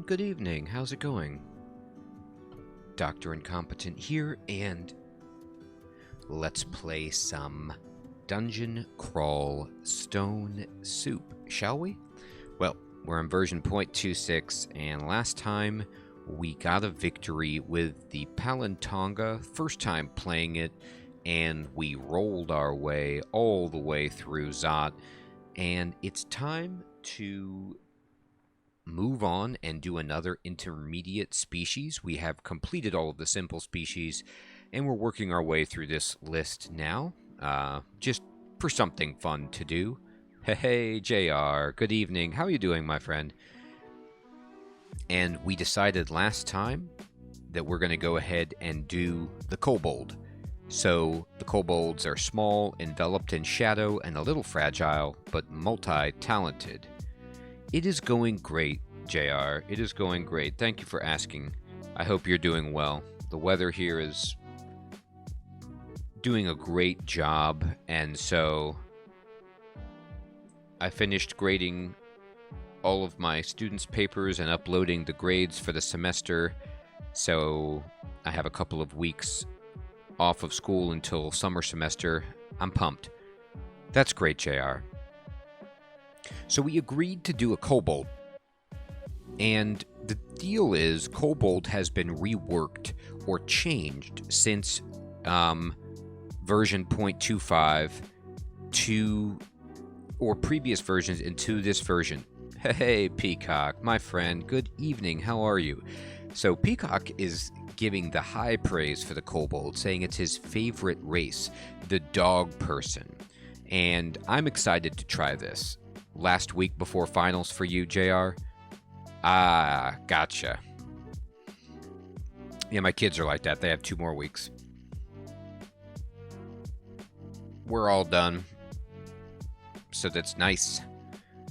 good evening. How's it going? Dr. Incompetent here, and let's play some Dungeon Crawl Stone Soup, shall we? Well, we're in version 0.26, and last time we got a victory with the Palantonga, first time playing it, and we rolled our way all the way through Zot, and it's time to move on and do another intermediate species. We have completed all of the simple species, and we're working our way through this list now, just for something fun to do. Hey, JR, good evening. How are you doing, my friend? And we decided last time that we're going to go ahead and do the Kobold. So the Kobolds are small, enveloped in shadow, and a little fragile, but multi-talented. It is going great, JR. It is going great. Thank you for asking. I hope you're doing well. The weather here is doing a great job, and so I finished grading all of my students' papers and uploading the grades for the semester, so I have a couple of weeks off of school until summer semester. I'm pumped. That's great, JR. So we agreed to do a Kobold, and the deal is Kobold has been reworked or changed since version 0.25 to, or previous versions into this version. Hey, Peacock, my friend, good evening, how are you? So Peacock is giving the high praise for the Kobold, saying it's his favorite race, the dog person, and I'm excited to try this. Last week before finals for you, JR? Ah, gotcha. Yeah, my kids are like that. They have 2 more weeks. We're all done. So that's nice.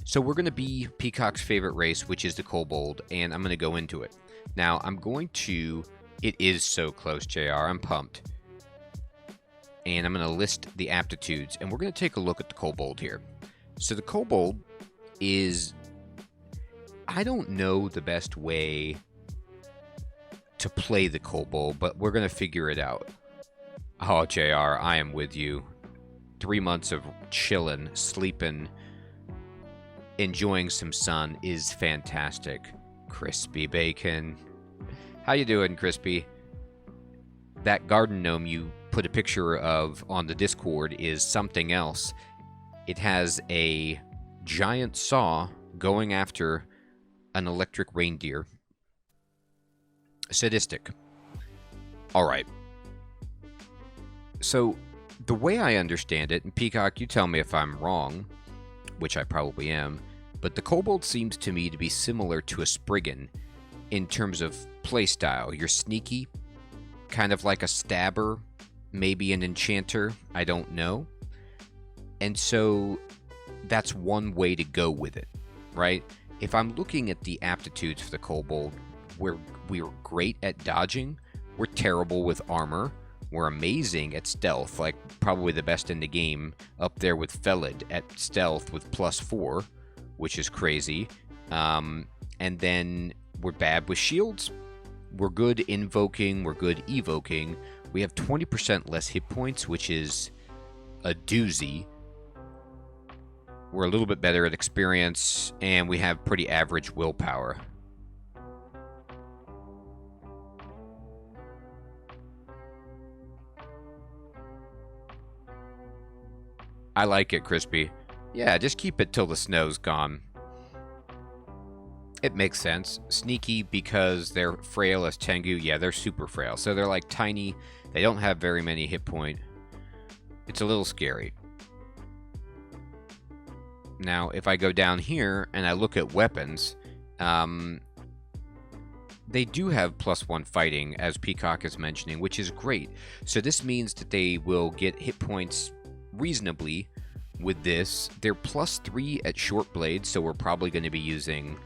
So we're going to be Peacock's favorite race, which is the Kobold, and I'm going to go into it. Now, I'm going to... It is so close, JR. I'm pumped. And I'm going to list the aptitudes, and we're going to take a look at the Kobold here. So the Kobold is... I don't know the best way to play the Kobold, but we're going to figure it out. Oh, JR, I am with you. 3 months of chilling, sleeping, enjoying some sun is fantastic. Crispy bacon. How you doing, Crispy? That garden gnome you put a picture of on the Discord is something else. It has a giant saw going after an electric reindeer. Sadistic. Alright. So, the way I understand it, and Peacock, you tell me if I'm wrong, which I probably am, but the Kobold seems to me to be similar to a Spriggan in terms of playstyle. You're sneaky, kind of like a stabber, maybe an enchanter, I don't know. And so that's one way to go with it, right? If I'm looking at the aptitudes for the Kobold, we're great at dodging, we're terrible with armor, we're amazing at stealth, like probably the best in the game, up there with Felid at stealth with +4, which is crazy. And then we're bad with shields. We're good invoking, we're good evoking. We have 20% less hit points, which is a doozy. We're a little bit better at experience, and we have pretty average willpower. I like it, Crispy. Yeah, just keep it till the snow's gone. It makes sense. Sneaky because they're frail as Tengu. Yeah, they're super frail. So they're like tiny. They don't have very many hit points. It's a little scary. Now, if I go down here and I look at weapons, they do have +1 fighting, as Peacock is mentioning, which is great. So this means that they will get hit points reasonably with this. They're +3 at short blades, so we're probably going to be using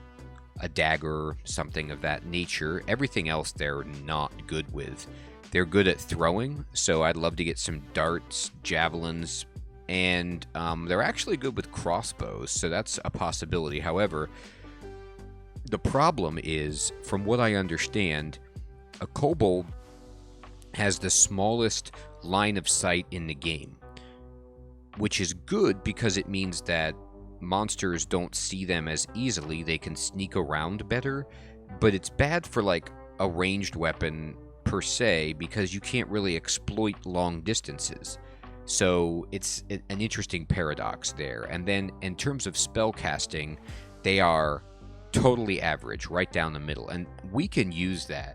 a dagger, something of that nature. Everything else they're not good with. They're good at throwing, so I'd love to get some darts, javelins, and they're actually good with crossbows, so that's a possibility. However, The problem is, from what I understand, a Kobold has the smallest line of sight in the game, which is good because it means that monsters don't see them as easily. They can sneak around better, but it's bad for like a ranged weapon per se because you can't really exploit long distances. So it's an interesting paradox there. And then in terms of spell casting, they are totally average, right down the middle, and we can use that.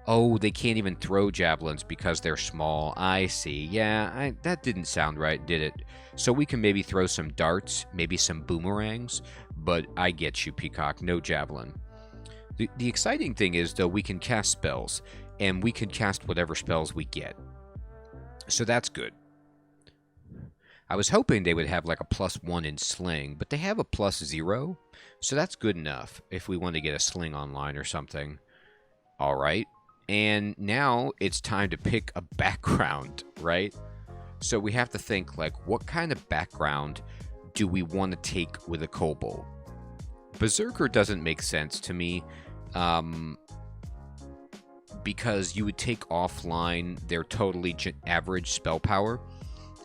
Oh, they can't even throw javelins because they're small. I see. Yeah, that didn't sound right, did it? So we can maybe throw some darts, maybe some boomerangs, but I get you, Peacock, no javelin. The exciting thing is, though, we can cast spells, and we can cast whatever spells we get. So that's good. I was hoping they would have like a +1 in sling, but they have a +0, so that's good enough if we want to get a sling online or something. All right. And now it's time to pick a background, right? So we have to think, like, what kind of background do we want to take with a Kobold? Berserker doesn't make sense to me, because you would take offline their totally average spell power,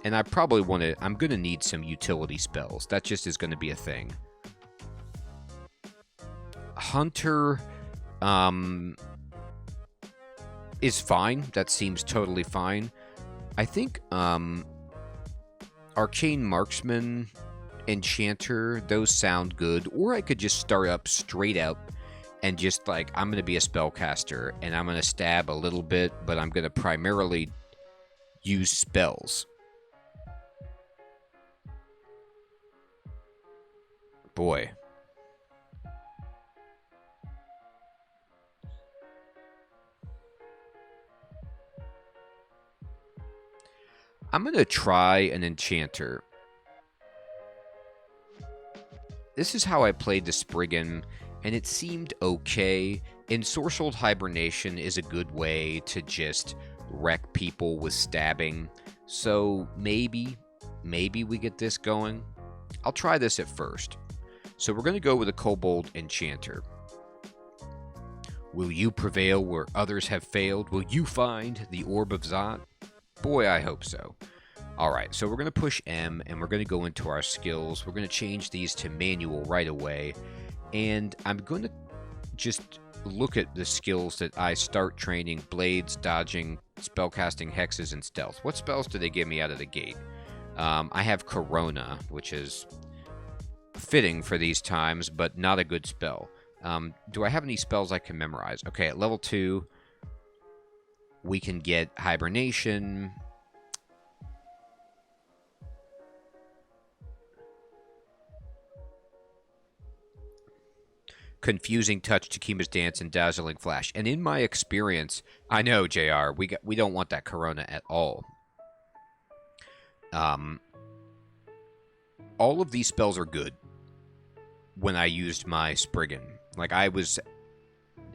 and I probably want to... I'm going to need some utility spells. That just is going to be a thing. Hunter... is fine. That seems totally fine. I think Arcane Marksman, Enchanter, those sound good. Or I could just start up straight up and just like, I'm going to be a spellcaster and I'm going to stab a little bit, but I'm going to primarily use spells. Boy. I'm going to try an Enchanter. This is how I played the Spriggan, and it seemed okay. Ensorcelled Hibernation is a good way to just wreck people with stabbing. So maybe we get this going. I'll try this at first. So we're going to go with a Kobold Enchanter. Will you prevail where others have failed? Will you find the Orb of Zot? Boy, I hope so. Alright, so we're going to push M, and we're going to go into our skills. We're going to change these to manual right away. And I'm going to just look at the skills that I start training: blades, dodging, spellcasting, hexes, and stealth. What spells do they give me out of the gate? I have Corona, which is fitting for these times, but not a good spell. Do I have any spells I can memorize? Okay, at level 2... we can get Hibernation. Confusing Touch, Takima's Dance, and Dazzling Flash. And in my experience, I know, JR, we don't want that Corona at all. All of these spells are good when I used my Spriggan. Like, I was...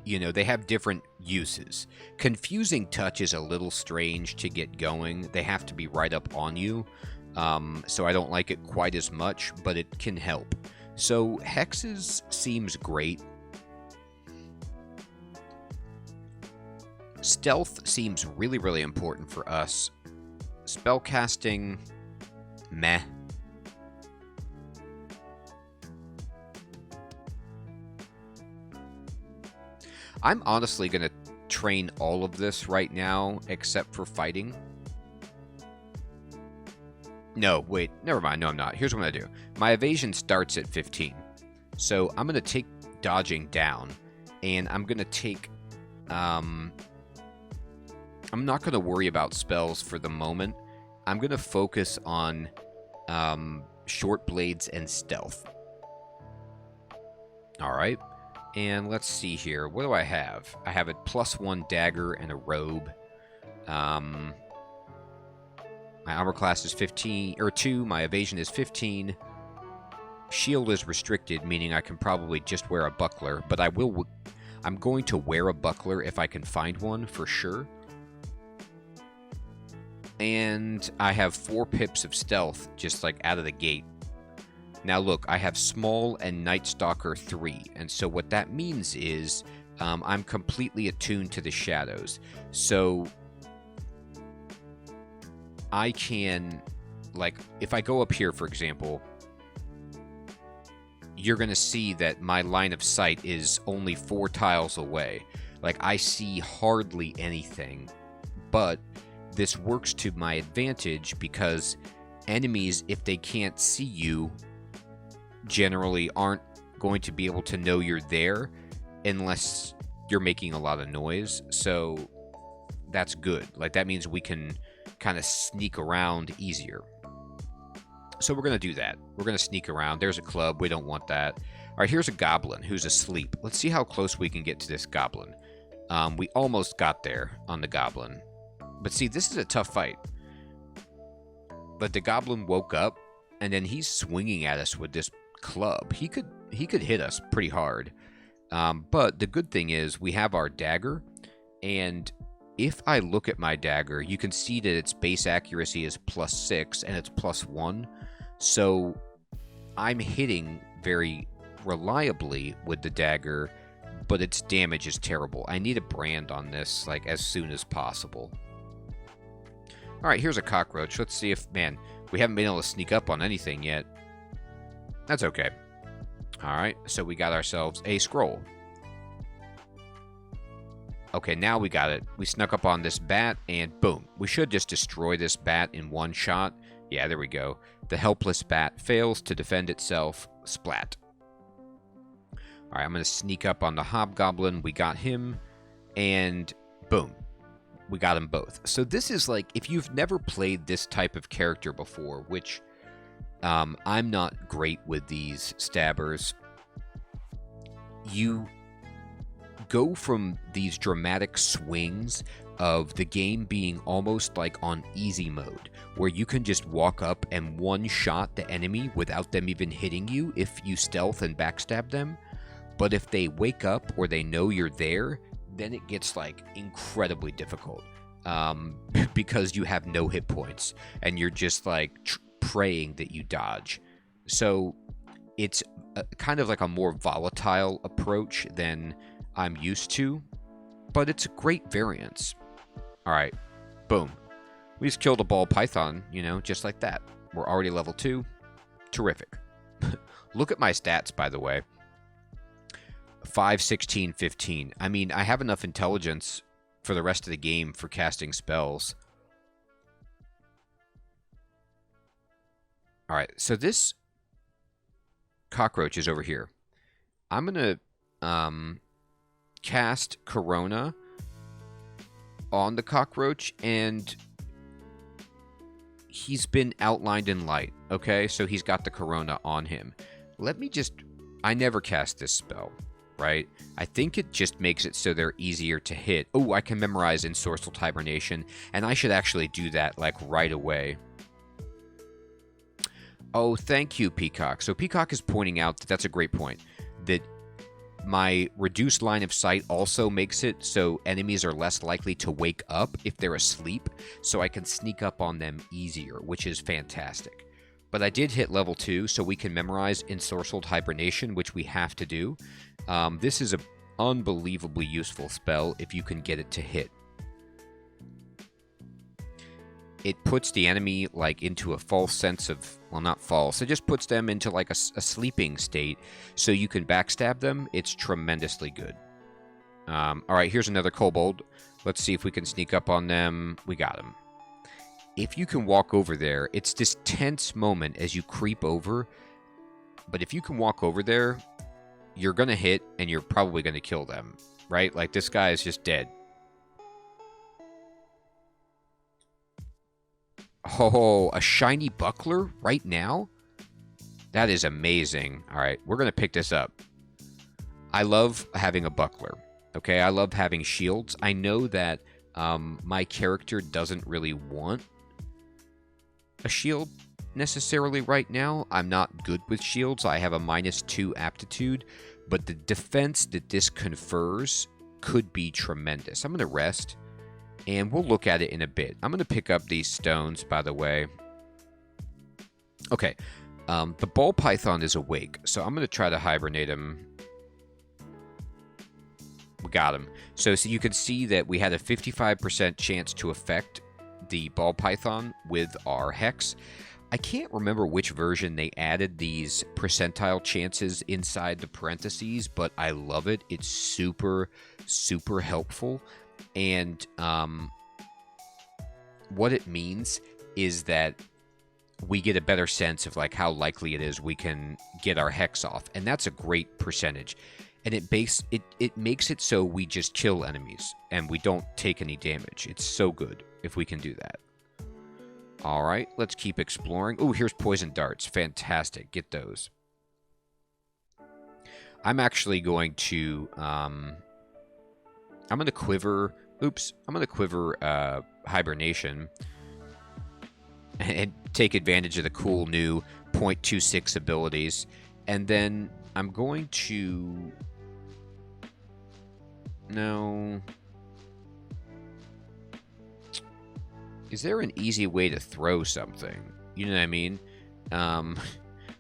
You know, they have different uses. Confusing Touch is a little strange to get going. They have to be right up on you. So I don't like it quite as much, but it can help. So Hexes seems great. Stealth seems really, really important for us. Spellcasting, meh. I'm honestly going to train all of this right now, except for fighting. No, wait, never mind. No, I'm not. Here's what I'm going to do. My evasion starts at 15. So I'm going to take dodging down, and I'm going to take... I'm not going to worry about spells for the moment. I'm going to focus on short blades and stealth. All right. And let's see here. What do I have? I have a +1 dagger and a robe. My armor class is 15 or 2. My evasion is 15. Shield is restricted, meaning I can probably just wear a buckler, but I'm going to wear a buckler if I can find one for sure. And I have 4 pips of stealth just like out of the gate. Now look, I have Small and Night Stalker 3, and so what that means is I'm completely attuned to the shadows. So I can, like, if I go up here, for example, you're going to see that my line of sight is only 4 tiles away. Like, I see hardly anything, but this works to my advantage because enemies, if they can't see you, generally aren't going to be able to know you're there unless you're making a lot of noise. So that's good. Like, that means we can kind of sneak around easier. So we're going to do that. We're going to sneak around. There's a club. We don't want that. All right, here's a goblin who's asleep. Let's see how close we can get to this goblin. We almost got there on the goblin. But see, this is a tough fight. But the goblin woke up, and then he's swinging at us with this club. He could hit us pretty hard. But the good thing is we have our dagger, and if I look at my dagger, you can see that its base accuracy is +6 and it's +1. So I'm hitting very reliably with the dagger, but its damage is terrible. I need a brand on this, like, as soon as possible. All right, here's a cockroach. Let's see if, man, we haven't been able to sneak up on anything yet. That's okay. All right, so we got ourselves a scroll. Okay, now we got it. We snuck up on this bat, and boom. We should just destroy this bat in one shot. Yeah, there we go. The helpless bat fails to defend itself. Splat. All right, I'm going to sneak up on the hobgoblin. We got him, and boom. We got them both. So this is like, if you've never played this type of character before, which I'm not great with these stabbers, you go from these dramatic swings of the game being almost like on easy mode, where you can just walk up and one-shot the enemy without them even hitting you if you stealth and backstab them. But if they wake up or they know you're there, then it gets like incredibly difficult because you have no hit points and you're just like praying that you dodge. So it's kind of like a more volatile approach than I'm used to, but it's a great variance. All right, boom. We just killed a ball python, you know, just like that. We're already level 2. Terrific. Look at my stats, by the way. 5, 16, 15. I mean, I have enough intelligence for the rest of the game for casting spells. All right, so this cockroach is over here. I'm going to cast Corona on the cockroach, and he's been outlined in light, okay? So he's got the Corona on him. Let me just... I never cast this spell, right? I think it just makes it so they're easier to hit. Oh, I can memorize Ensorcelled Hibernation, and I should actually do that, like, right away. Oh, thank you, Peacock. So Peacock is pointing out that that's a great point, that my reduced line of sight also makes it so enemies are less likely to wake up if they're asleep, so I can sneak up on them easier, which is fantastic. But I did hit level 2, so we can memorize Ensorcelled Hibernation, which we have to do. This is an unbelievably useful spell if you can get it to hit. It puts the enemy like into a false sense of, well, not false, it just puts them into like a sleeping state so you can backstab them. It's tremendously good. All right, here's another kobold. Let's see if we can sneak up on them. We got him. If you can walk over there, it's this tense moment as you creep over, but if you can walk over there, you're going to hit and you're probably going to kill them, right? Like, this guy is just dead. Oh, a shiny buckler right now? That is amazing. All right, we're going to pick this up. I love having a buckler, okay? I love having shields. I know that my character doesn't really want a shield necessarily right now. I'm not good with shields. I have a -2 aptitude, but the defense that this confers could be tremendous. I'm going to rest, and we'll look at it in a bit. I'm going to pick up these stones, by the way. Okay, The ball python is awake, so I'm going to try to hibernate him. We got him. So you can see that we had a 55% chance to affect the ball python with our hex. I can't remember which version they added these percentile chances inside the parentheses, but I love it. It's super, super helpful. And what it means is that we get a better sense of like how likely it is we can get our hex off. And that's a great percentage. And it makes it so we just kill enemies and we don't take any damage. It's so good if we can do that. All right, let's keep exploring. Oh, here's poison darts. Fantastic. Get those. I'm actually going to I'm going to quiver. Oops, I'm going to quiver hibernation and take advantage of the cool new 0.26 abilities. And then I'm going to... No. Is there an easy way to throw something? You know what I mean?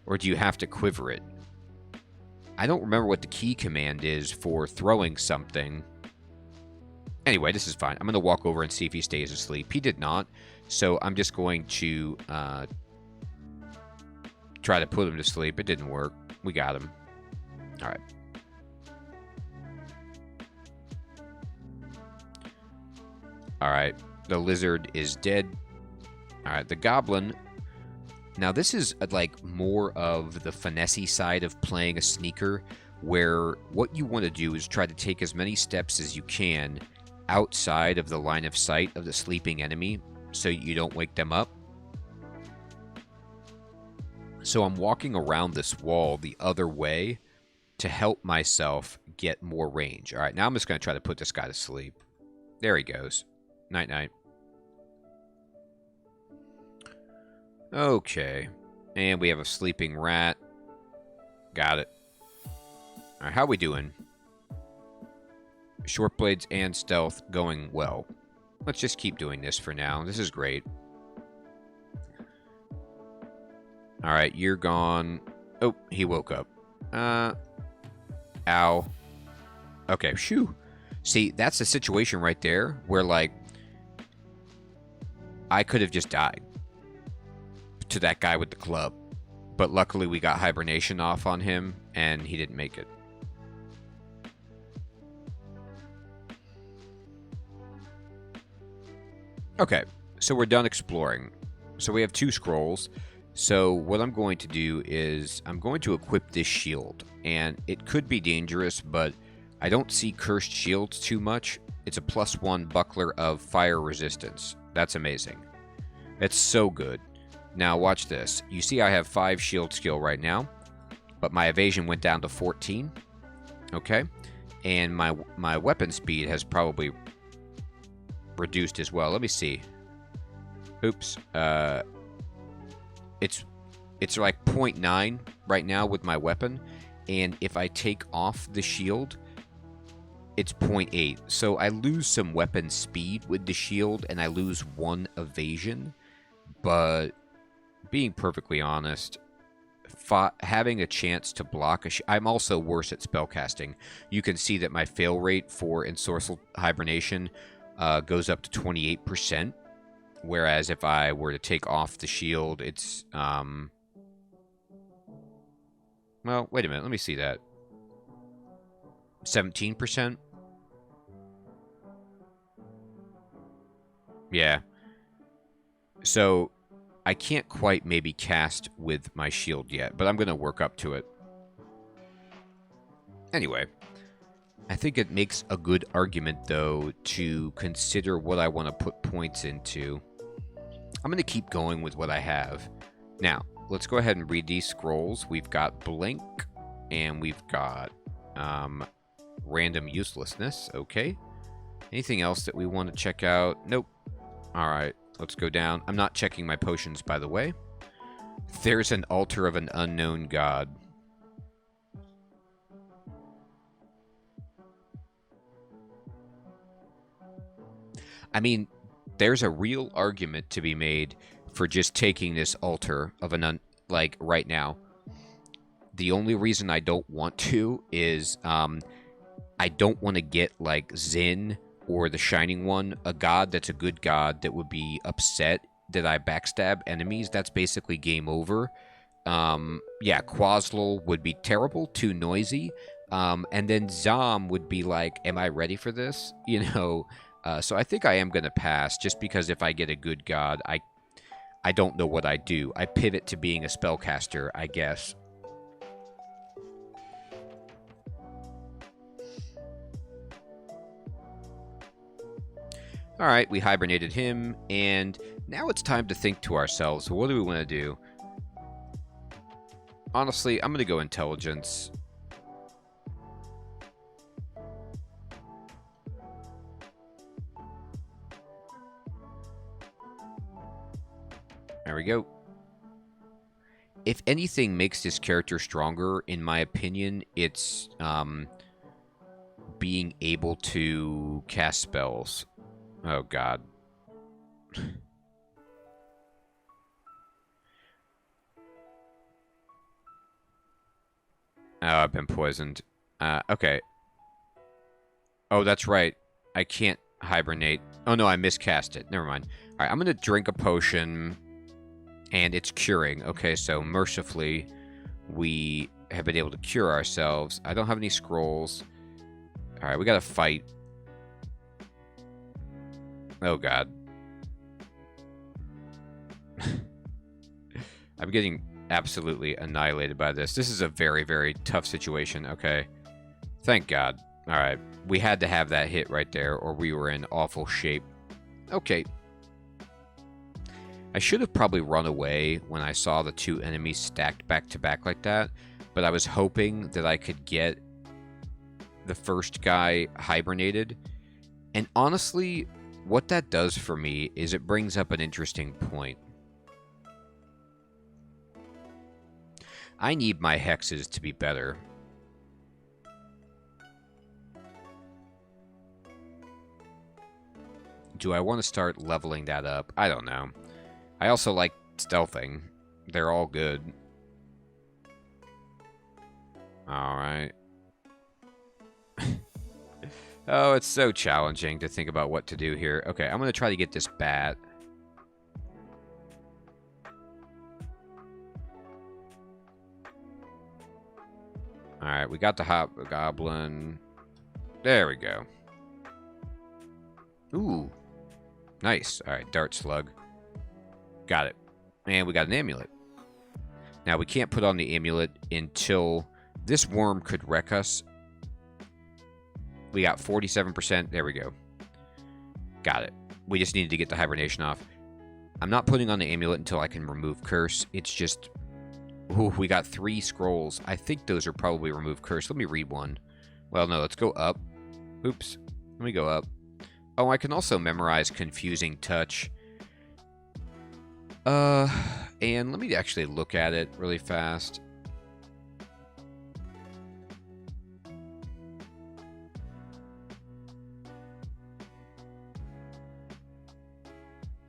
Or do you have to quiver it? I don't remember what the key command is for throwing something. Anyway, this is fine. I'm going to walk over and see if he stays asleep. He did not. So I'm just going to try to put him to sleep. It didn't work. We got him. All right. All right. The lizard is dead. All right. The goblin. Now, this is like more of the finesse side of playing a sneaker, where what you want to do is try to take as many steps as you can outside of the line of sight of the sleeping enemy so you don't wake them up. So I'm walking around this wall the other way to help myself get more range. All right, now I'm just going to try to put this guy to sleep. There he goes. Night-night. Okay. And we have a sleeping rat. Got it. All right, how we doing? Short blades and stealth going well. Let's just keep doing this for now. This is great. All right, you're gone. Oh, he woke up. Ow. Okay, shoo. See, that's the situation right there where, like, I could have just died to that guy with the club. But luckily we got hibernation off on him, and he didn't make it. Okay, so we're done exploring. So we have 2 scrolls. So what I'm going to do is I'm going to equip this shield. And it could be dangerous, but I don't see cursed shields too much. It's a +1 buckler of fire resistance. That's amazing. It's so good. Now watch this. You see I have 5 shield skill right now, but my evasion went down to 14. Okay? And my weapon speed has probably reduced as well. Let me see. Oops. It's like 0.9 right now with my weapon, and if I take off the shield, it's 0.8. So I lose some weapon speed with the shield, and I lose 1 evasion. But being perfectly honest, having a chance to block I'm also worse at spellcasting. You can see that my fail rate for ensorcelled hibernation goes up to 28%, whereas if I were to take off the shield, it's well, wait a minute, let me see that. 17%? Yeah. So I can't quite maybe cast with my shield yet, but I'm going to work up to it. Anyway, I think it makes a good argument, though, to consider what I want to put points into. I'm going to keep going with what I have. Now, let's go ahead and read these scrolls. We've got Blink, and we've got Random Uselessness. Okay. Anything else that we want to check out? Nope. All right, let's go down. I'm not checking my potions, by the way. There's an altar of an unknown god. I mean, there's a real argument to be made for just taking this altar of an like, right now. The only reason I don't want to is I don't want to get, like, Zin or the Shining One, a god that's a good god that would be upset that I backstab enemies. That's basically game over. Yeah, Quaslil would be terrible, too noisy. And then Zom would be like, am I ready for this? You know, so I think I am going to pass, just because if I get a good god, I don't know what I do. I pivot to being a spellcaster, I guess. Alright, we hibernated him, and now it's time to think to ourselves, what do we want to do? Honestly, I'm going to go intelligence. There we go. If anything makes this character stronger, in my opinion, it's being able to cast spells. Oh, God. Oh, I've been poisoned. Okay. Oh, that's right. I can't hibernate. Oh, no, I miscast it. Never mind. All right, I'm going to drink a potion, and it's curing. Okay, so mercifully, we have been able to cure ourselves. I don't have any scrolls. All right, we got to fight. Oh, God. I'm getting absolutely annihilated by this. This is a very, very tough situation. Okay. Thank God. All right. We had to have that hit right there, or we were in awful shape. Okay. I should have probably run away when I saw the two enemies stacked back to back like that, but I was hoping that I could get the first guy hibernated. And honestly, what that does for me is it brings up an interesting point. I need my hexes to be better. Do I want to start leveling that up? I don't know. I also like stealthing. They're all good. Alright. Oh, it's so challenging to think about what to do here. Okay, I'm going to try to get this bat. Alright, we got the hobgoblin. There we go. Ooh. Nice. Alright, dart slug. Got it. And we got an amulet. Now, we can't put on the amulet until this worm could wreck us. We got 47%. There we go. Got it. We just needed to get the hibernation off. I'm not putting on the amulet until I can remove curse. It's just... Ooh, we got 3 scrolls. I think those are probably remove curse. Let me read one. Well, no, let's go up. Oops. Let me go up. Oh, I can also memorize confusing touch. And let me actually look at it really fast.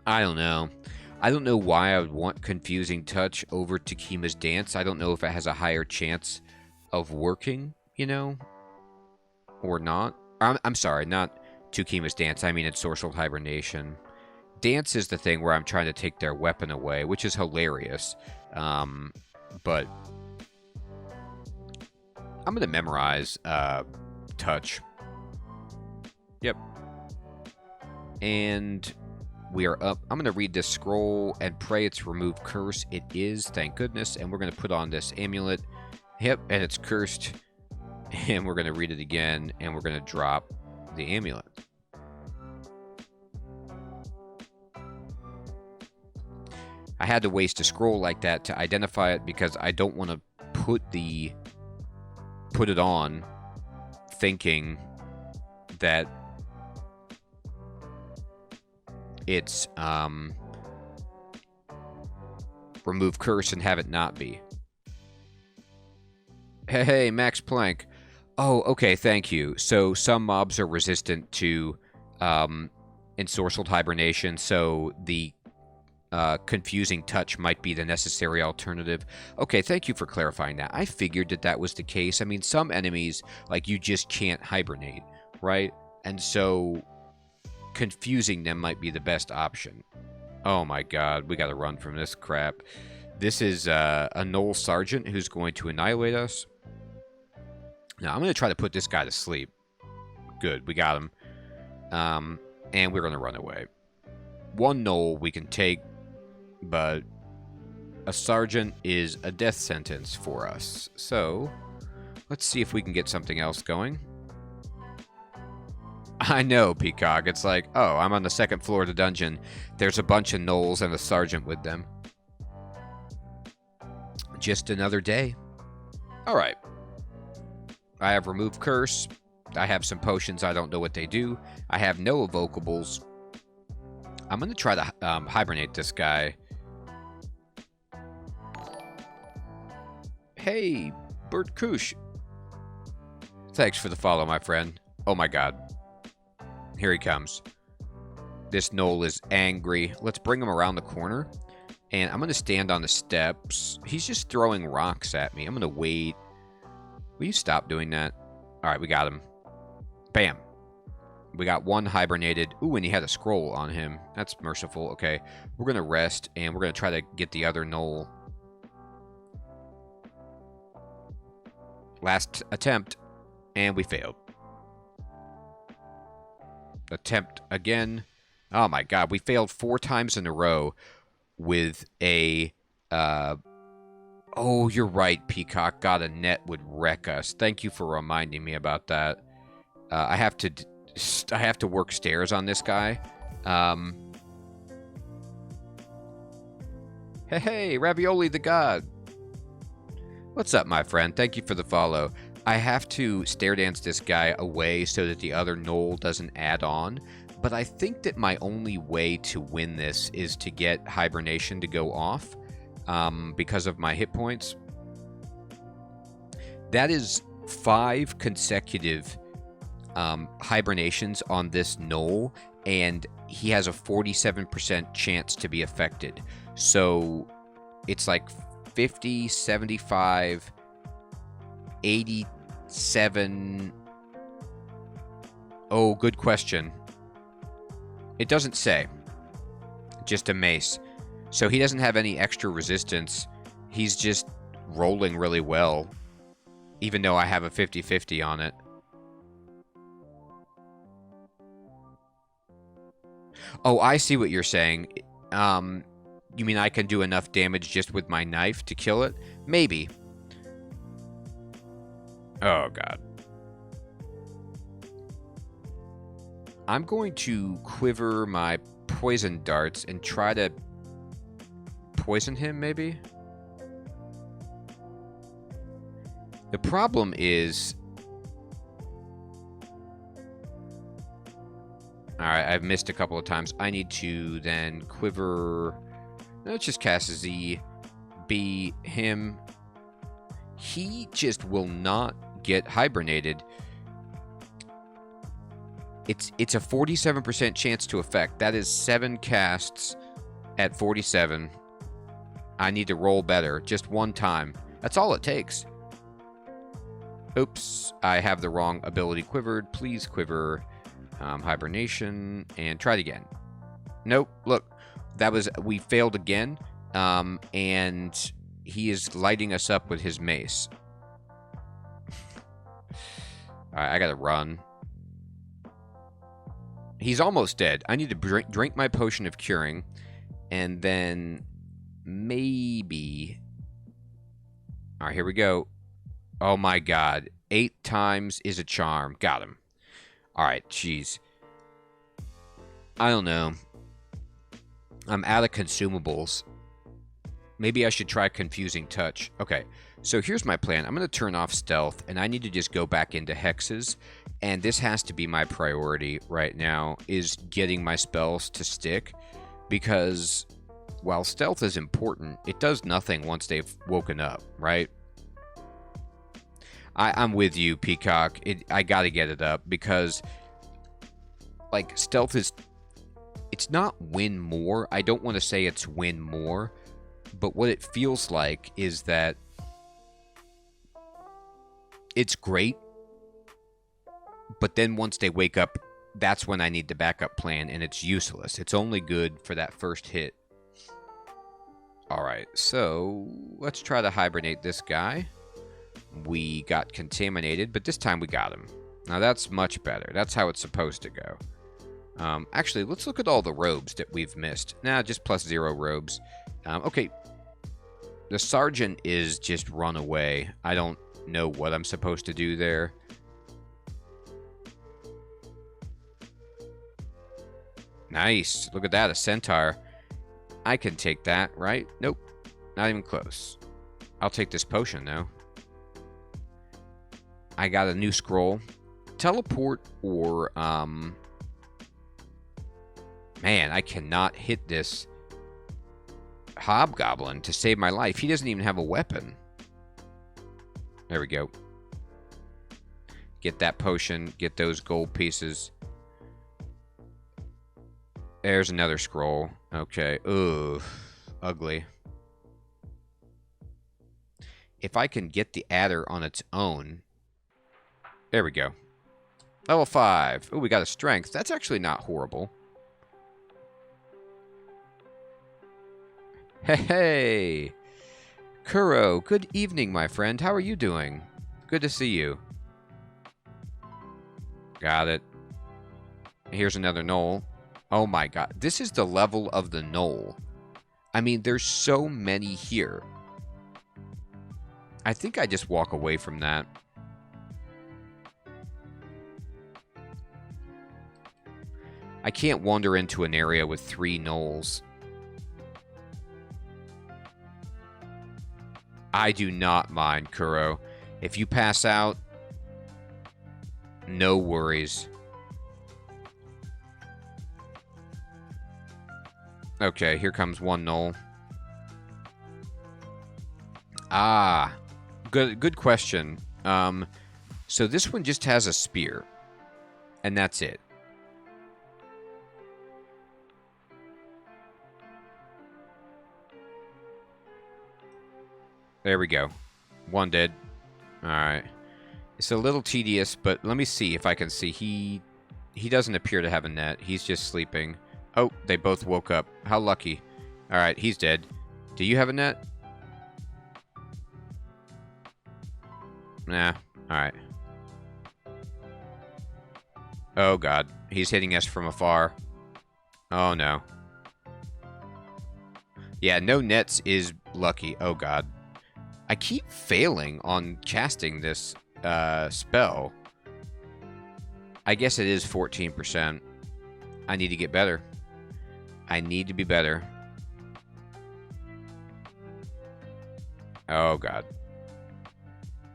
I don't know. I don't know why I would want confusing touch over Takima's dance. I don't know if it has a higher chance of working, you know, or not. I'm sorry, not Takima's dance. I mean, it's sorcerer hibernation. Dance is the thing where I'm trying to take their weapon away, which is hilarious. But I'm going to memorize touch. Yep. And we are up. I'm going to read this scroll and pray it's remove curse. It is, thank goodness. And we're going to put on this amulet. Yep, and it's cursed. And we're going to read it again, and we're going to drop the amulet. I had to waste a scroll like that to identify it because I don't want to put it on thinking that it's remove curse and have it not be. Hey, Max Planck. Oh, okay, thank you. So some mobs are resistant to ensorcelled hibernation, so the confusing touch might be the necessary alternative. Okay, thank you for clarifying that. I figured that that was the case. I mean, some enemies, like, you just can't hibernate, right? And so confusing them might be the best option. Oh my god, we gotta run from this crap. This is a Gnoll Sergeant who's going to annihilate us. Now, I'm going to try to put this guy to sleep. Good, we got him. And we're going to run away. One Gnoll we can take, but a Sergeant is a death sentence for us. So, let's see if we can get something else going. I know, Peacock. It's like, oh, I'm on the second floor of the dungeon. There's a bunch of Gnolls and a Sergeant with them. Just another day. Alright. I have removed curse. I have some potions. I don't know what they do. I have no evocables. I'm going to try to hibernate this guy. Hey, Bert Koosh. Thanks for the follow, my friend. Oh my god. Here he comes. This Gnoll is angry. Let's bring him around the corner. And I'm going to stand on the steps. He's just throwing rocks at me. I'm going to wait. Will you stop doing that? Alright, we got him. Bam. We got one hibernated. Ooh, and he had a scroll on him. That's merciful. Okay, we're going to rest, and we're going to try to get the other Gnoll. Last attempt, and we failed. Attempt again. Oh my god, we failed 4 times in a row with a... Oh, you're right, Peacock. God, a net would wreck us. Thank you for reminding me about that. I have to work stairs on this guy. Hey, Ravioli the God. What's up, my friend? Thank you for the follow. I have to stair dance this guy away so that the other Gnoll doesn't add on. But I think that my only way to win this is to get hibernation to go off. Because of my hit points. That is 5 consecutive hibernations on this Gnoll, and he has a 47% chance to be affected. So it's like 50, 75, 87... Oh, good question. It doesn't say. Just a mace. So he doesn't have any extra resistance. He's just rolling really well. Even though I have a 50-50 on it. Oh, I see what you're saying. You mean I can do enough damage just with my knife to kill it? Maybe. Oh, God. I'm going to quiver my poison darts and try to poison him, maybe? The problem is... Alright, I've missed a couple of times. I need to then quiver... Let's just cast Z. B him. He just will not get hibernated. It's a 47% chance to affect. That is 7 casts at 47. I need to roll better. Just one time. That's all it takes. Oops. I have the wrong ability quivered. Please quiver hibernation. And try it again. Nope. Look. That was... We failed again. And he is lighting us up with his mace. Alright, I gotta run. He's almost dead. I need to drink my potion of curing. And then... Maybe... Alright, here we go. Oh my god. 8 times is a charm. Got him. Alright, jeez. I don't know. I'm out of consumables. Maybe I should try Confusing Touch. Okay, so here's my plan. I'm going to turn off Stealth, and I need to just go back into Hexes. And this has to be my priority right now, is getting my spells to stick. Because while Stealth is important, it does nothing once they've woken up, right? I'm with you, Peacock. I gotta get it up, because... Like, Stealth is It's not win more. I don't want to say it's win more, but what it feels like is that it's great, but then once they wake up, that's when I need the backup plan, and it's useless. It's only good for that first hit. Alright, so let's try to hibernate this guy. We got contaminated, but this time we got him. Now that's much better. That's how it's supposed to go. Actually, let's look at all the robes that we've missed. Nah, just +0 robes. Okay, the sergeant is just run away. I don't know what I'm supposed to do there. Nice. Look at that, a centaur. I can take that, right? Nope. Not even close. I'll take this potion, though. I got a new scroll. Teleport or, Man, I cannot hit this hobgoblin to save my life. He doesn't even have a weapon. There we go. Get that potion. Get those gold pieces. There's another scroll. Okay. Ugh. Ugly. If I can get the adder on its own. There we go. Level 5. Oh, we got a strength. That's actually not horrible. Hey! Kuro, good evening, my friend. How are you doing? Good to see you. Got it. Here's another knoll. Oh my god. This is the level of the knoll. I mean, there's so many here. I think I just walk away from that. I can't wander into an area with 3 knolls. I do not mind, Kuro. If you pass out, no worries. Okay, here comes one knoll. Ah, good question. So this one just has a spear, and that's it. There we go. One dead. Alright. It's a little tedious, but let me see if I can see. He doesn't appear to have a net. He's just sleeping. Oh, they both woke up. How lucky. Alright, he's dead. Do you have a net? Nah. Alright. Oh, God. He's hitting us from afar. Oh, no. Yeah, no nets is lucky. Oh, God. I keep failing on casting this spell. I guess it is 14%. I need to get better. I need to be better. Oh, God.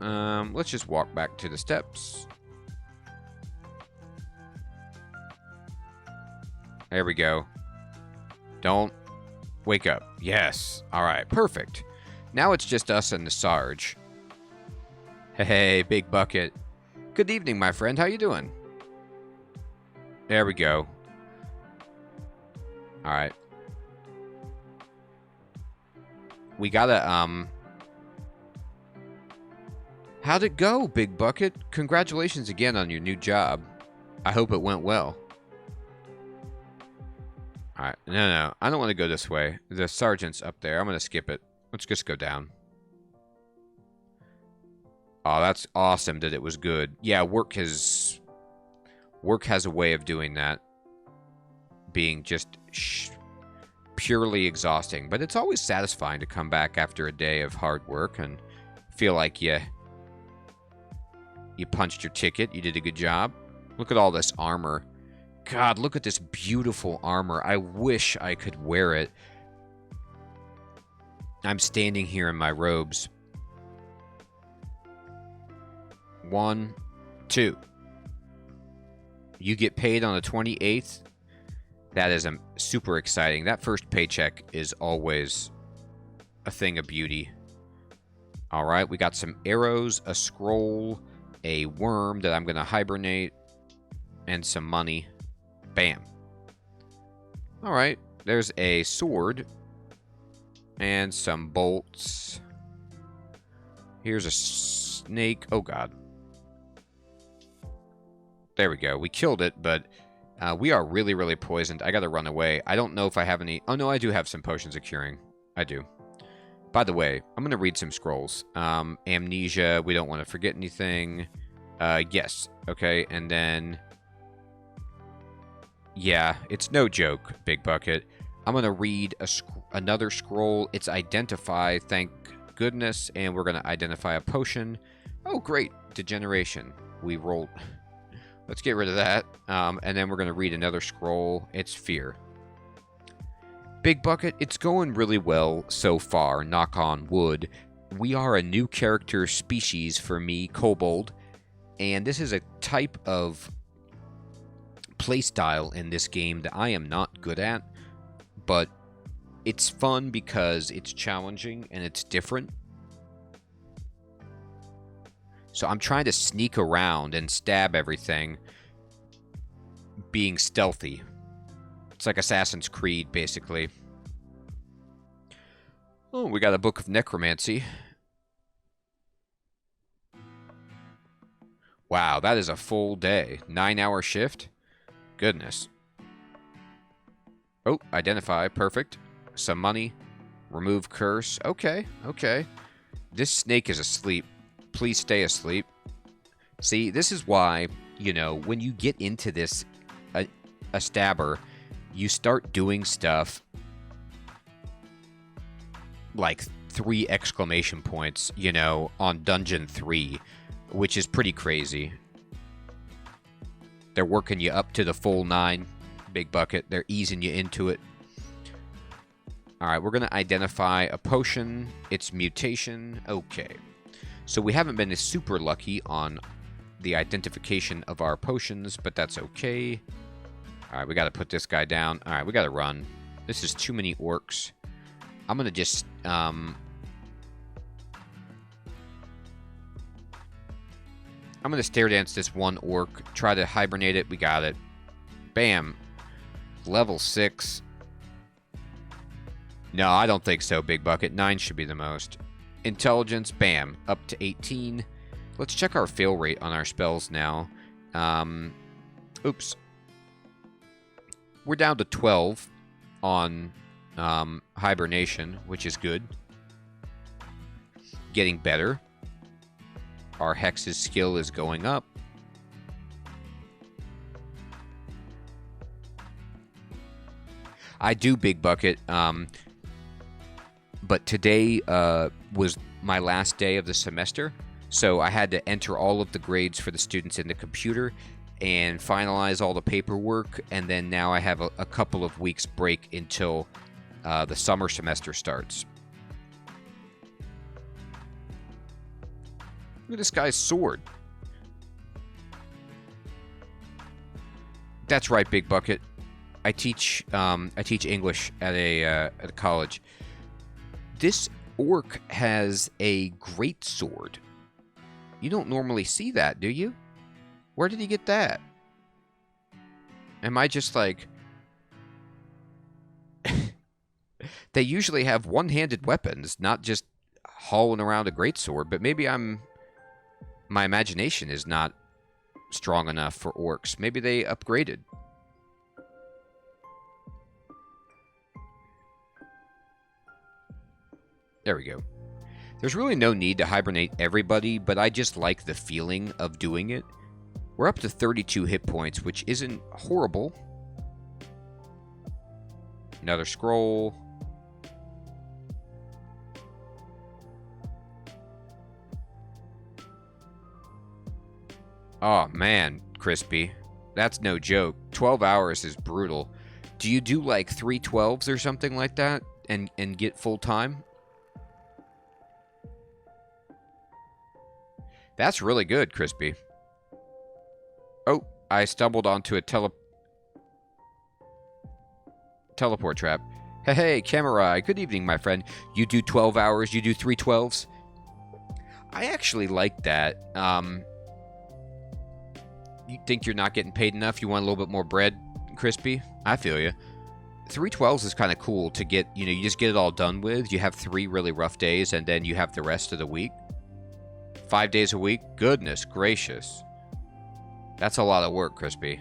Let's just walk back to the steps. There we go. Don't wake up. Yes. All right. Perfect. Now it's just us and the Sarge. Hey, big bucket. Good evening, my friend. How you doing? There we go. All right. We gotta, How'd it go, big bucket? Congratulations again on your new job. I hope it went well. All right. No. I don't want to go this way. The sergeant's up there. I'm going to skip it. Let's just go down. Oh, that's awesome that it was good. Yeah, work has a way of doing that. Being just purely exhausting. But it's always satisfying to come back after a day of hard work and feel like you punched your ticket. You did a good job. Look at all this armor. God, look at this beautiful armor. I wish I could wear it. I'm standing here in my robes. 1, 2. You get paid on the 28th. That is super exciting. That first paycheck is always a thing of beauty. All right, we got some arrows, a scroll, a worm that I'm going to hibernate, and some money. Bam. Alright, there's a sword. And some bolts. Here's a snake. Oh, God. There we go. We killed it, but we are really, really poisoned. I gotta run away. I don't know if I have any... Oh, no, I do have some potions of curing. I do. By the way, I'm gonna read some scrolls. Amnesia. We don't want to forget anything. Yes. Okay, and then... Yeah, it's no joke, Big Bucket. I'm going to read another scroll. It's Identify, thank goodness. And we're going to identify a potion. Oh, great. Degeneration. We rolled... Let's get rid of that. And then we're going to read another scroll. It's Fear. Big Bucket, it's going really well so far, knock on wood. We are a new character species for me, Kobold. And this is a type of playstyle in this game that I am not good at, but it's fun because it's challenging and it's different. So I'm trying to sneak around and stab everything, being stealthy. It's like Assassin's Creed, basically. Oh, we got a book of necromancy. Wow, that is a full day. 9-hour shift? Goodness. Oh, identify. Perfect. Some money. Remove curse. Okay, okay. This snake is asleep. Please stay asleep. See, this is why, you know, when you get into this, a stabber, you start doing stuff like 3 exclamation points, you know, on Dungeon 3, which is pretty crazy. They're working you up to the full 9, Big Bucket. They're easing you into it. Alright, we're going to identify a potion. It's mutation. Okay. So we haven't been super lucky on the identification of our potions, but that's okay. Alright, we got to put this guy down. Alright, we got to run. This is too many orcs. I'm going to just... I'm going to stare dance this one orc. Try to hibernate it. We got it. Bam. Level 6. No, I don't think so, Big Bucket. 9 should be the most. Intelligence. Bam. Up to 18. Let's check our fail rate on our spells now. Oops. We're down to 12 on hibernation, which is good. Getting better. Our Hex's skill is going up. I do, Big Bucket. But today was my last day of the semester, so I had to enter all of the grades for the students in the computer and finalize all the paperwork, and then now I have a couple of weeks break until the summer semester starts. Look at this guy's sword. That's right, Big Bucket. I teach English at a college. This orc has a great sword. You don't normally see that, do you? Where did he get that? Am I just like... They usually have one-handed weapons, not just hauling around a greatsword, but maybe my imagination is not strong enough for orcs. Maybe they upgraded. There we go. There's really no need to hibernate everybody, but I just like the feeling of doing it. We're up to 32 hit points, which isn't horrible. Another scroll. Oh, man, Crispy. That's no joke. 12 hours is brutal. Do you do like 3 12s or something like that and get full time? That's really good, Crispy. Oh, I stumbled onto a teleport trap. Hey, Camerai. Good evening, my friend. You do 12 hours, you do 3 12s? I actually like that. You think you're not getting paid enough? You want a little bit more bread, Crispy? I feel you. 312s is kind of cool to get, you know, you just get it all done with. You have 3 really rough days, and then you have the rest of the week. 5 days a week? Goodness gracious. That's a lot of work, Crispy.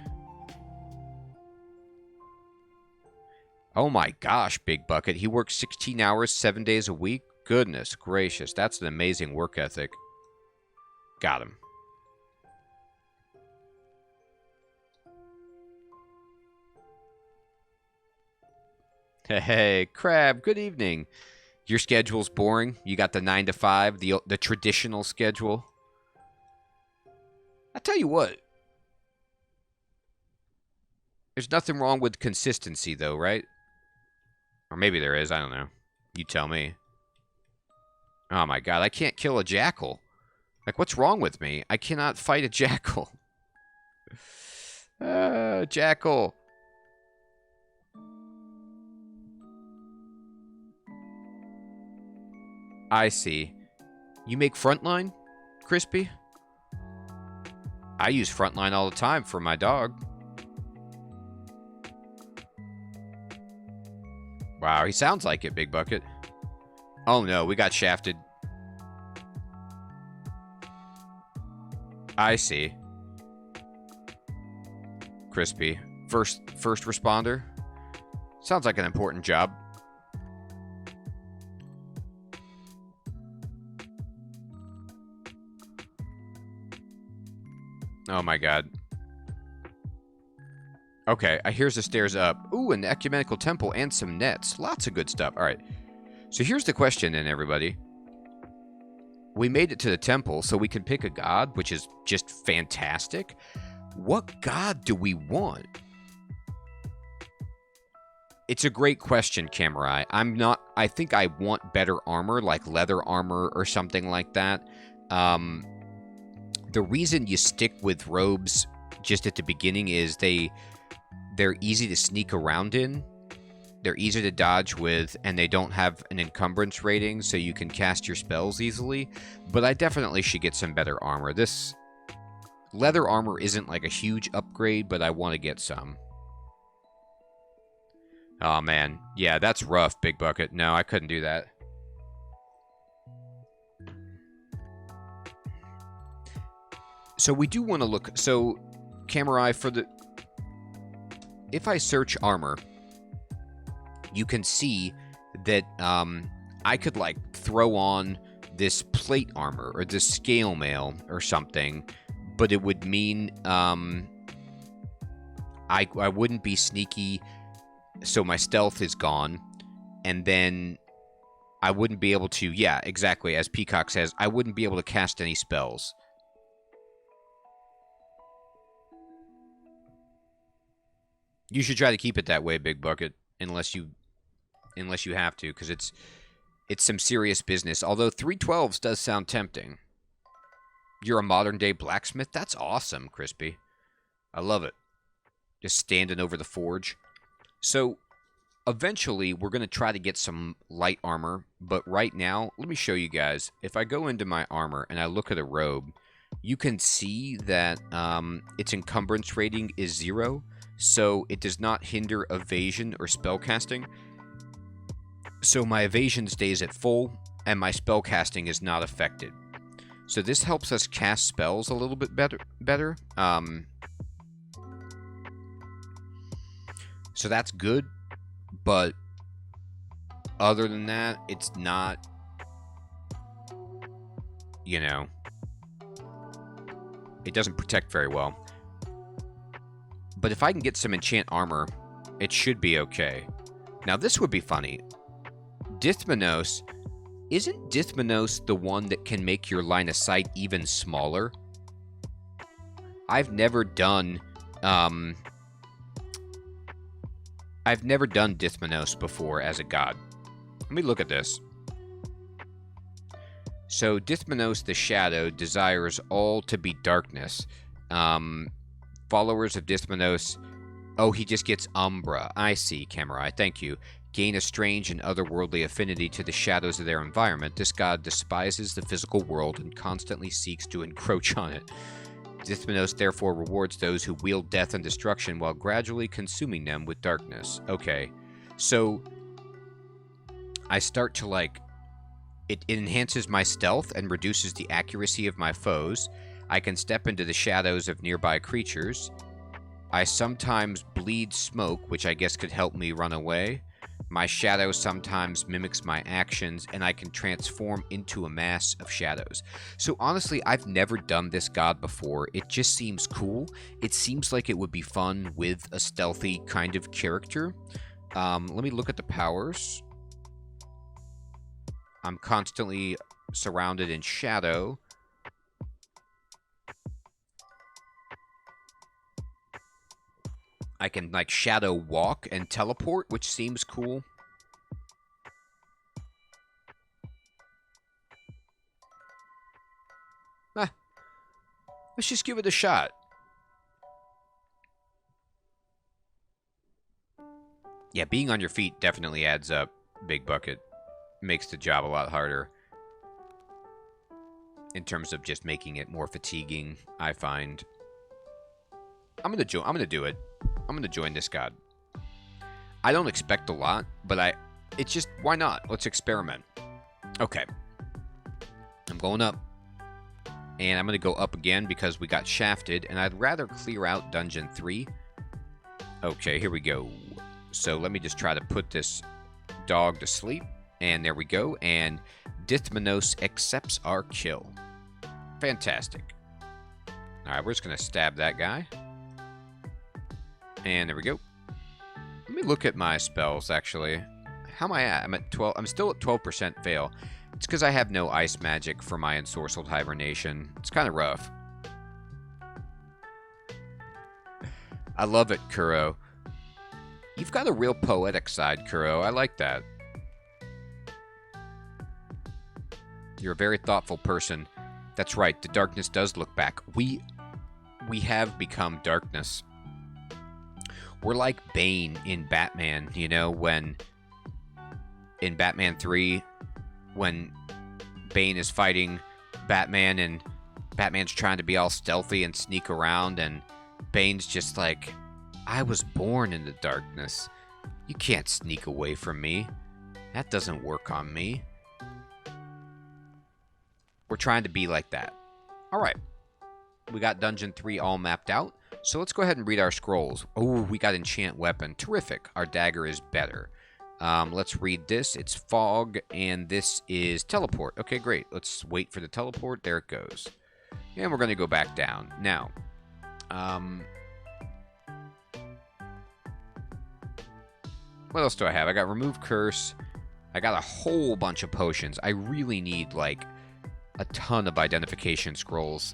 Oh my gosh, Big Bucket. He works 16 hours, 7 days a week? Goodness gracious. That's an amazing work ethic. Got him. Hey, Crab, good evening. Your schedule's boring? You got the 9 to 5, the traditional schedule? I tell you what. There's nothing wrong with consistency, though, right? Or maybe there is, I don't know. You tell me. Oh my god, I can't kill a jackal. Like, what's wrong with me? I cannot fight a jackal. Jackal. I see. You make Frontline, Crispy? I use Frontline all the time for my dog. Wow, he sounds like it, Big Bucket. Oh no, we got shafted. I see. Crispy. First responder? Sounds like an important job. Oh my god. Okay, here's the stairs up. Ooh, an ecumenical temple and some nets. Lots of good stuff. Alright. So here's the question then, everybody. We made it to the temple, so we can pick a god, which is just fantastic. What god do we want? It's a great question, Camerai. I think I want better armor, like leather armor or something like that. The reason you stick with robes just at the beginning is they're easy to sneak around in. They're easy to dodge with, and they don't have an encumbrance rating, so you can cast your spells easily. But I definitely should get some better armor. This leather armor isn't like a huge upgrade, but I want to get some. Oh, man. Yeah, that's rough, Big Bucket. No, I couldn't do that. So we do want to look... So, Camerai, for the... If I search armor, you can see that I could, like, throw on this plate armor or this scale mail or something, but it would mean I wouldn't be sneaky, so my stealth is gone, and then I wouldn't be able to... Yeah, exactly, as Peacock says, I wouldn't be able to cast any spells. You should try to keep it that way, Big Bucket, unless you have to, because it's some serious business. Although 312s does sound tempting. You're a modern-day blacksmith? That's awesome, Crispy. I love it. Just standing over the forge. So, eventually, we're going to try to get some light armor, but right now, let me show you guys. If I go into my armor and I look at a robe, you can see that its encumbrance rating is 0. So it does not hinder evasion or spellcasting. So my evasion stays at full, and my spellcasting is not affected. So this helps us cast spells a little bit better. So that's good, but other than that, it's not, you know, it doesn't protect very well. But if I can get some enchant armor, it should be okay. Now, this would be funny. Dithmanos, isn't Dithmanos the one that can make your line of sight even smaller? I've never done Dithmanos before as a god. Let me look at this. So, Dithmanos the Shadow desires all to be darkness. Followers of Dithmanos... Oh, he just gets Umbra. I see, Camerai. Thank you. Gain a strange and otherworldly affinity to the shadows of their environment. This god despises the physical world and constantly seeks to encroach on it. Dithmanos therefore rewards those who wield death and destruction while gradually consuming them with darkness. Okay. So I start to like... It enhances my stealth and reduces the accuracy of my foes. I can step into the shadows of nearby creatures. I sometimes bleed smoke, which I guess could help me run away. My shadow sometimes mimics my actions, and I can transform into a mass of shadows. So honestly, I've never done this god before. It just seems cool. It seems like it would be fun with a stealthy kind of character. Let me look at the powers. I'm constantly surrounded in shadow. I can, like, shadow walk and teleport, which seems cool. Let's just give it a shot. Yeah, being on your feet definitely adds up. Big bucket. Makes the job a lot harder. In terms of just making it more fatiguing, I find. I'm gonna do it. I'm gonna join this god. I don't expect a lot, but it's just, why not? Let's experiment. Okay. I'm going up. And I'm gonna go up again because we got shafted, and I'd rather clear out Dungeon 3. Okay, here we go. So let me just try to put this dog to sleep. And there we go. And Dithmanos accepts our kill. Fantastic. Alright, we're just going to stab that guy. And there we go. Let me look at my spells, actually. How am I at? I'm at 12. I'm still at 12% fail. It's because I have no ice magic for my ensorcelled hibernation. It's kind of rough. I love it, Kuro. You've got a real poetic side, Kuro. I like that. You're a very thoughtful person. That's right, the darkness does look back. We have become darkness. We're like Bane in Batman, you know, when in Batman 3, when Bane is fighting Batman and Batman's trying to be all stealthy and sneak around, and Bane's just like, I was born in the darkness. You can't sneak away from me. That doesn't work on me. We're trying to be like that. Alright. We got Dungeon 3 all mapped out. So let's go ahead and read our scrolls. Oh, we got Enchant Weapon. Terrific. Our dagger is better. Let's read this. It's Fog, and this is Teleport. Okay, great. Let's wait for the teleport. There it goes. And we're going to go back down. Now, what else do I have? I got Remove Curse. I got a whole bunch of potions. I really need, like, a ton of identification scrolls.